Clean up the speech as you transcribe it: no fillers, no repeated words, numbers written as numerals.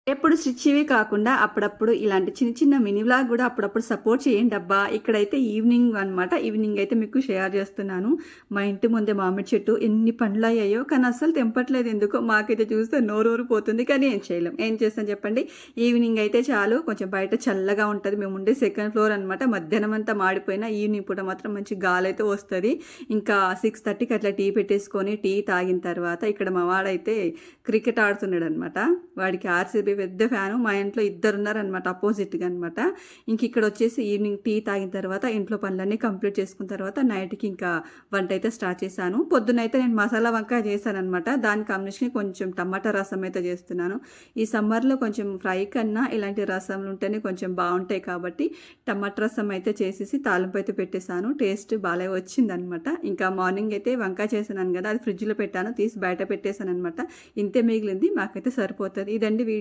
ఎప్పుడు స్టిచ్‌వి కాకుండా అప్పుడప్పుడు ఇలాంటి చిన్న చిన్న మినీ వ్లాగ్ గూడా అప్పుడప్పుడు సపోర్ట్ చేయండబ్బా! ఇక్కడైతే ఈవినింగ్ అనమాట. ఈవినింగ్ అయితే మీకు షేర్ చేస్తున్నాను. మా ఇంటి ముందే మామిడి చెట్టు ఎన్ని పండ్లయ్యాయో కానీ అస్సలు తెంపట్లేదు ఎందుకో. మాకైతే చూస్తే నోరూరిపోతుంది. కానీ ఏం చేయలేం. ఏం చేస్తాం చెప్పండి. ఈవినింగ్ అయితే చాలు కొంచెం బయట చల్లగా ఉంటది. మేముండే సెకండ్ ఫ్లోర్ అనమాట. మధ్యాహ్నం అంతా మాడిపోయినా ఈవినింగ్ పూట మాత్రం మంచి గాలైతే వస్తది. ఇంకా 6:30కి అట్లా టీ పెట్టేసుకొని టీ తాగిన తర్వాత ఇక్కడ మా వాడైతే క్రికెట్ ఆడుతున్నాడనమాట. వాడికి ఆర్‌సీబీ పెద్ద ఫ్యాను. మా ఇంట్లో ఇద్దరున్నారనమాట అపోజిట్‌గా అనమాట. ఇక్కడ వచ్చేసి ఈవినింగ్ టీ తాగిన తర్వాత ఇంట్లో పనులన్నీ కంప్లీట్ చేసుకున్న తర్వాత నైట్‌కి ఇంకా వంట అయితే స్టార్ట్ చేశాను. పొద్దునైతే నేను మసాలా వంకాయ చేశాననమాట. దాని కాంబినేషన్‌కి కొంచెం టమాటా రసం అయితే చేస్తున్నాను. ఈ సమ్మర్‌లో కొంచెం ఫ్రై కన్నా ఇలాంటి రసంలు ఉంటేనే కొంచెం బావుంటాయి కాబట్టి టమాటా రసం అయితే చేసేసి తాలింపు అయితే పెట్టేశాను. టేస్ట్ బాలే వచ్చిందనమాట. ఇంకా మార్నింగ్ అయితే వంకాయ చేశాను కదా, అది ఫ్రిడ్జ్‌లో పెట్టాను. తీసి బయట పెట్టేశాననమాట. ఇంతే మిగిలింది. మాకైతే సరిపోతది. ఇదండి